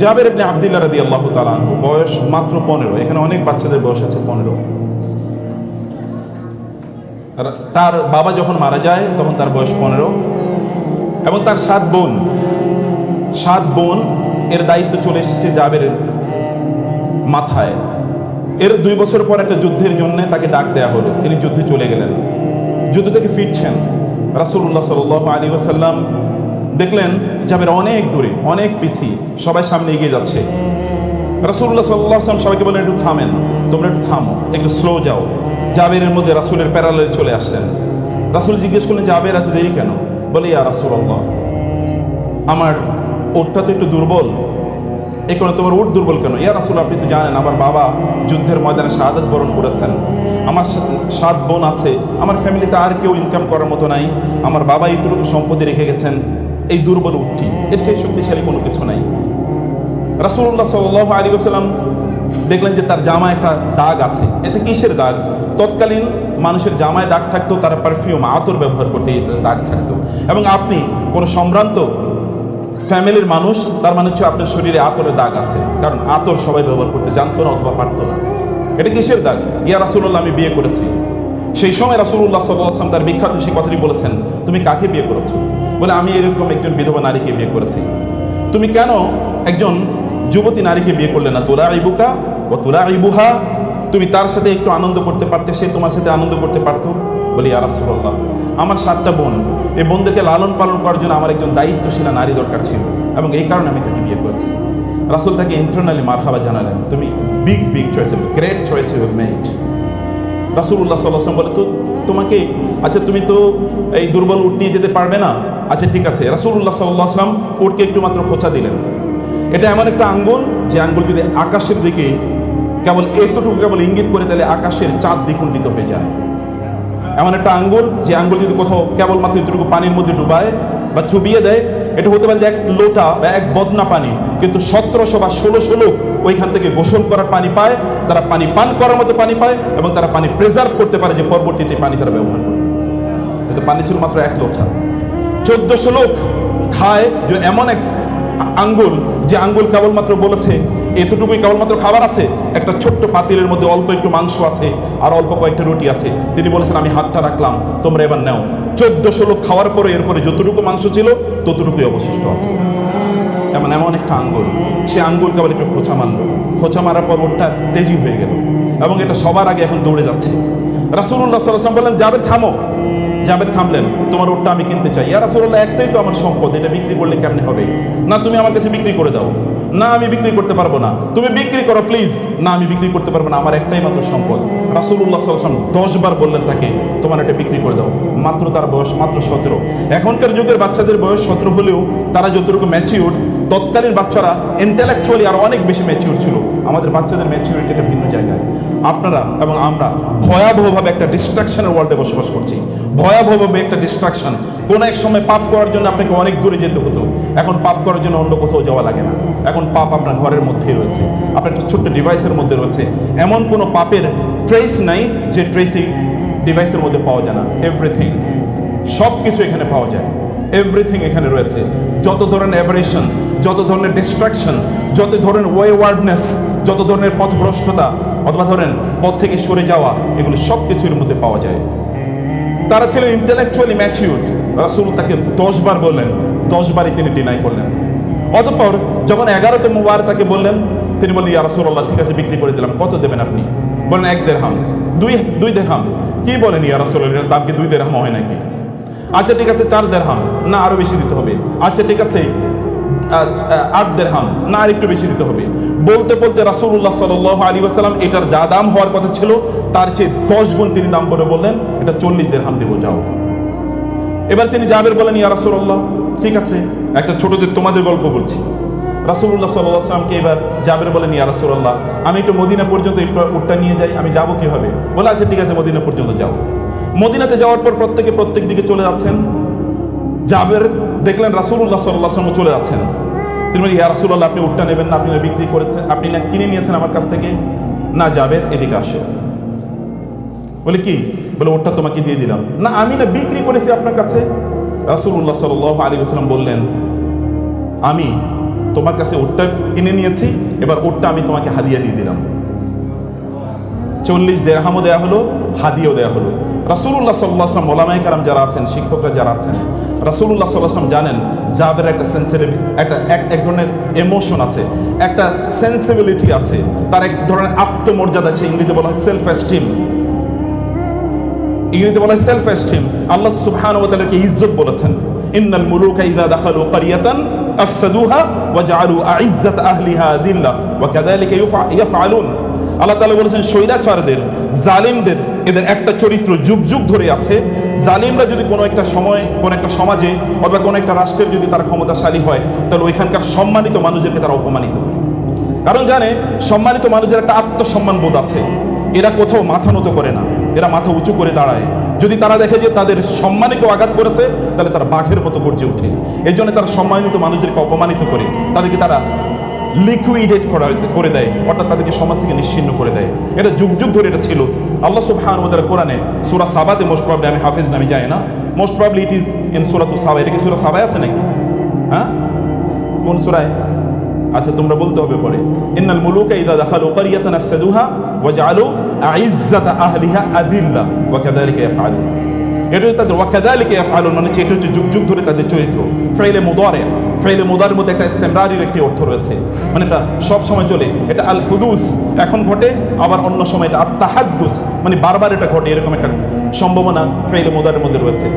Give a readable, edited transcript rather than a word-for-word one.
জাবের ইবনে আব্দুল্লাহ রাদিয়াল্লাহু তাআলা আনহু, বয়স মাত্র 15। এখানে অনেক বাচ্চাদের বয়স আছে 15। তার বাবা যখন মারা যায় তখন তার বয়স 15, এবং তার 7 বোন এর দায়িত্ব চলে এসেছে জাবেরের মাথায়। এর 2 বছর পর একটা যুদ্ধের জন্য তাকে ডাক দেয়া হলো, তিনি যুদ্ধে চলে গেলেন। যুদ্ধ থেকে ফিরছেন, রাসূলুল্লাহ সাল্লাল্লাহু আলাইহি ওয়াসাল্লাম দেখলেন জাবের অনেক দূরে, অনেক পিছিয়ে, সবাই সামনে এগিয়ে যাচ্ছে। রাসূলুল্লাহ সাল্লাল্লাহু আলাইহি ওয়াসাল্লাম সবাইকে বলেন, একটু থামেন, তোমরা একটু থামো, একটু স্লো যাও। জাবেরের মধ্যে রাসূলের প্যারালালে চলে আসলেন। রাসূল জিজ্ঞেস করলেন, জাবের এত দেরি কেন? বলে, ইয়া রাসূলুল্লাহ, আমার উটটা তো একটু দুর্বল। এই কারণে তোমার উট দুর্বল কেন? ইয়া রাসূল, আপনি তো জানেন আমার বাবা যুদ্ধের ময়দানে শাহাদাত বরণ করেছেন, আমার 7 বোন আছে, আমার ফ্যামিলিতে আর কেউ ইনকাম করার মতো নাই, আমার বাবা এইটুকু সম্পত্তি রেখে গেছেন, এই দুর্বল উটটি, এর চেয়ে শক্তিশালী কোনো কিছু নাই। রাসূলুল্লাহ সাল্লাল্লাহু আলাইহি ওয়াসাল্লাম দেখলেন যে তার জামায় একটা দাগ আছে। এটা কিসের দাগ? তৎকালীন মানুষের জামায় দাগ থাকতো, তারা পারফিউম আতর ব্যবহার করতে এই দাগ থাকতো। এবং আপনি কোনো সম্ভ্রান্ত ফ্যামিলির মানুষ, তার মানে হচ্ছে আপনার শরীরে আতরের দাগ আছে, কারণ আতর সবাই ব্যবহার করতে জানতো না অথবা পারতো না। এটা কিসের দাগ? ইয়া রাসূলুল্লাহ, আমি বিয়ে করেছি। সেই সময় রাসূলুল্লাহ সাল্লাল্লাহু আলাইহি ওয়াসাল্লাম তার বিখ্যাত সেই কথাটি বলেছেন, তুমি কাকে বিয়ে করেছো? বলে, আমি এরকম একজন বিধবা নারীকে বিয়ে করেছি। তুমি কেন একজন যুবতী নারীকে বিয়ে করলে না? তুলাইবুকা ওয়া তুলাইবুহা, তুমি তার সাথে একটু আনন্দ করতে পারতে, সে তোমার সাথে আনন্দ করতে পারতো। বলি, ইয়া রাসূলুল্লাহ, আমার 7টা বোন, এই বোনদেরকে লালন পালন করার জন্য আমার একজন দায়িত্বশীলা নারী দরকার ছিল, এবং এই কারণে আমি তাকে বিয়ে করেছি। রাসূল তাকে ইন্টারনালি মারহাবা জানালেন, তুমি big choice, great choice you have made. রাসূলুল্লাহ সাল্লাল্লাহু আলাইহি ওয়াসাল্লাম বলে, তো তোমাকে, আচ্ছা তুমি তো এই দুর্বল উট নিয়ে যেতে পারবে না, আচ্ছা ঠিক আছে। রাসূলুল্লাহ সাল্লাল্লাহু আলাইহি ওয়াসাল্লাম উটকে একটু মাত্র খোঁচা দিলেন। এটা এমন একটা আঙ্গুল, যে আঙ্গুল যদি আকাশের দিকে কেবল এতটুকু কেবল ইঙ্গিত করে, তাহলে আকাশের চাঁদ দ্বিখণ্ডিত হয়ে যায়। এমন একটা আঙ্গুল, যে আঙ্গুল যদি কোথাও কেবলমাত্র এতটুকু পানির মধ্যে ডুবায় বা চুবিয়ে দেয়, এটা হতে পারে যে 1 লোটা বা 1 বদনা পানি, কিন্তু 1700 বা 1600 লোক ওইখান থেকে গোসল করার পানি পায়, তারা পানি পান করার মতো পানি পায়, এবং তারা পানি প্রিজার্ভ করতে পারে, যে পরবর্তীতে পানি তারা ব্যবহার করবে। কিন্তু পানি ছিল মাত্র 1 লোটা। 1400 লোক খায় যে এমন এক আঙ্গুল, যে আঙ্গুল কেবলমাত্র বলেছে এতটুকুই কেবলমাত্র খাবার আছে, একটা ছোট্ট পাতিলের মধ্যে অল্প একটু মাংস আছে আর অল্প কয়েকটা রুটি আছে। তিনি বলেছেন, আমি হাতটা রাখলাম, তোমরা এবার নাও। 1400 লোক খাওয়ার পরে এরপরে যতটুকু মাংস ছিল ততটুকুই অবশিষ্ট আছে। এমন একটা আঙ্গুল, সে আঙ্গুল কেবল একটু খোঁচা মারল, খোঁচা মারার পর ওটা তেজি হয়ে গেল, এবং এটা সবার আগে এখন দৌড়ে যাচ্ছে। রাসূলুল্লাহ সাল্লাল্লাহু আলাইহি ওয়াসাল্লাম বললেন, জাবের থামো। জাবের থামলেন, তোমার ওটটা আমি কিনতে চাই। ইয়া রাসূলুল্লাহ, একটাই তো আমার সম্পদ, এটা বিক্রি করলে কেমনে হবে? না, তুমি আমার কাছে বিক্রি করে দাও। না, আমি বিক্রি করতে পারবো না। তুমি বিক্রি করো প্লিজ। না, আমি বিক্রি করতে পারবো না, আমার একটাই মাত্র সম্পদ। রাসূলুল্লাহ সাল্লাল্লাহু আলাইহি ওয়াসাল্লাম 10 বার বললেন তাকে, তোমার এটা বিক্রি করে দাও। মাত্র তার বয়স মাত্র 17। এখনকার যুগের বাচ্চাদের বয়স 17 হলেও তারা যতটুকু ম্যাচিউর, তৎকালীন বাচ্চারা ইন্টেলেকচুয়ালি আর অনেক বেশি ম্যাচিউর ছিল। আমাদের বাচ্চাদের ম্যাচিউরিটিটা ভিন্ন জায়গায়। আপনারা এবং আমরা ভয়াবহভাবে একটা ডিস্ট্রাকশনের ওয়ার্ল্ডে বসবাস করছি। ভয়াবহভাবে একটা ডিস্ট্রাকশন। কোনো এক সময় পাপ করার জন্য আপনাকে অনেক দূরে যেতে হতো, এখন পাপ করার জন্য অন্য কোথাও যাওয়া লাগে না। এখন পাপ আপনার ঘরের মধ্যেই রয়েছে, আপনার একটা ছোট্ট ডিভাইসের মধ্যে রয়েছে। এমন কোনো পাপের ট্রেস নাই যে ট্রেসই ডিভাইসের মধ্যে পাওয়া যায় না। এভরিথিং, সব কিছু এখানে পাওয়া যায়, এভরিথিং এখানে রয়েছে। যত ধরনের অ্যাভারেশন, যত ধরনের ডিস্ট্রাকশন, যত ধরনের ওয়েওয়ার্ডনেস, যত ধরনের পথভ্রষ্টতা অথবা ধরেন পথ থেকে সরে যাওয়া, এগুলো সব কিছুর মধ্যে পাওয়া যায়। তারা ছিল ইন্টেলেকচুয়ালি ম্যাচিউরড। রাসূল তাকে 10 বার বললেন, 10 বারই তিনি ডিনাই করলেন। অতঃপর যখন 11তম বার তাকে বললেন, তিনি বললেন, ইয়া রাসূলুল্লাহ, ঠিক আছে বিক্রি করে দিলাম, কত দেবেন আপনি? বলেন 1 দিরহাম। 2 দিরহাম। কি বলেন ইয়া রাসূলুল্লাহ, দাম কি 2 দিরহাম হয় নাকি? আচ্ছা ঠিক আছে 4 দিরহাম। না, আরো বেশি দিতে হবে। আচ্ছা ঠিক আছে 8 দিরহাম। না, আর একটু বেশি দিতে হবে। বলতে বলতে রাসূলুল্লাহ সাল্লাল্লাহু আলাইহি ওয়াসাল্লাম এটার যা দাম হওয়ার কথা ছিল তার চেয়ে 10 গুণ তিনি দাম বলে বললেন, এটা 40 দিরহাম দেবো, যাও। এবার তিনি জাবের বলেন, ইয়া রাসূলুল্লাহ, ঠিক আছে, একটা ছোটদের তোমাদের গল্প বলছি। রাসূলুল্লাহ সাল্লাল্লাহু আলাইহি ওয়াসাল্লামকে এবার জাবের বলেন, ইয়া রাসূলুল্লাহ, আমি একটু মদিনা পর্যন্ত উটটা নিয়ে যাই, আমি যাবো কিভাবে? বলে, আচ্ছা ঠিক আছে, মদিনা পর্যন্ত যাও। মদিনাতে যাওয়ার পর প্রত্যেক দিকে চলে যাচ্ছেন। জাবের দেখলেন রাসূলুল্লাহ সাল্লাল্লাহু আলাইহি ওয়াসাল্লাম চলে যাচ্ছেন। তিনি বলেন, ইয়া রাসূলুল্লাহ, আপনি উটটা নেবেন না? আপনি বিক্রি করেছেন, আপনি না কিনে নিয়েছেন আমার কাছ থেকে? না, জাবের এদিকে আসে। বলে, কি? বলে, ওটটা তোমাকে দিয়ে দিলাম। না, আমি না বিক্রি করেছি আপনার কাছে। রাসূলুল্লাহ সাল্লাল্লাহু আলাইহি ওয়াসাল্লাম বললেন, আমি তোমার কাছে ওটটা কিনে নিয়েছি, এবার ওটটা আমি তোমাকে হাদিয়া দিয়ে দিলাম। 40 দিরহামও দেওয়া হলো, হাদিয়াও দেওয়া হলো। রাসূলুল্লাহ সাল্লাল্লাহু আলাইহি ওয়াসাল্লাম, ওলামায়ে কেরাম যারা আছেন, শিক্ষকরা যারা আছেন, রাসূলুল্লাহ সাল্লাল্লাহু আলাইহি ওয়াসাল্লাম জানেন জাবের একটা সেন্সিটিভ, এক ধরনের এমোশন আছে, একটা সেন্সিবিলিটি আছে, তার এক ধরনের আত্মমর্যাদা আছে। ইংরেজিতে বলা হয় সেলফ এস্টিম। ইংরেজিতে বলা হয় সেলফ এস্টিম। আল্লাহ সুবহানাহু ওয়া তাআলাকে ইজ্জত বলেছেন, ইন্নাল মুলুকা ইযা দাখালু ক্বরিয়াতান আফসাদুহা ওয়া জাআলু আইজ্জাত আহলিহা যিল্লা ওয়া কাযালিকা ইয়াফআলুন। আল্লাহ তাআলা বলেছেন স্বৈরাচারদের, জালিমদের, এদের একটা চরিত্র যুগ যুগ ধরে আছে। জালিমরা যদি কোনো একটা সময়, কোনো একটা সমাজে অথবা কোনো একটা রাষ্ট্রের যদি তারা ক্ষমতাশালী হয়, তাহলে ওইখানকার সম্মানিত মানুষদেরকে তারা অপমানিত করে। কারণ জানে সম্মানিত মানুষের একটা আত্মসম্মান বোধ আছে, এরা কোথাও মাথা নত করে না, এরা মাথা উঁচু করে দাঁড়ায়। যদি তারা দেখে যে তাদের সম্মানে কেউ আঘাত করেছে, তাহলে তারা বাঘের মতো গর্জে ওঠে। এই জন্য তারা সম্মানিত মানুষদেরকে অপমানিত করে, তাদেরকে তারা লিকুইডেট করে দেয়, অর্থাৎ তাদেরকে সমাজ থেকে নিশ্চিহ্ন করে দেয়। এটা যুগ যুগ ধরে এটা ছিল। আল্লাহ সুবহানাহু ওয়া তাআলা কোরআনে সূরা সাবাতে, মোস্ট প্রবাবলি, আমি হাফেজ নামি জানি না, most probably it is in সূরাতুস সাবা। এটা কি সূরা সাবায় আছে নাকি? হ্যাঁ, কোন সূরায়? আচ্ছা, তোমরা বলতে হবে পরে। ইন্নাল মুলুকা ইযা দাখালু ক্বরিয়াতান আফসাদুহা ওয়া জাআলু আইজ্জাতা আহলিহা আযিল্লা ওয়া কাযালিকা ইয়াফআলুন। এটা হচ্ছে তাদের ওয়া কাযালিকা ইয়াফআলুন, মানে এটা হচ্ছে যুগ যুগ ধরে তাদের চরিত্র। ফাইলে মুদারি, ফাইলে মুদারির মধ্যে একটা ইস্তেমরারির একটি অর্থ রয়েছে, মানে এটা সব সময় চলে। এটা আল হুদুস, এখন ঘটে, আবার অন্য সময় এটা আত তাহাদ্দুস, মানে বারবার এটা ঘটে, এরকম একটা সম্ভাবনা ফাইলে মুদারির মধ্যে রয়েছে।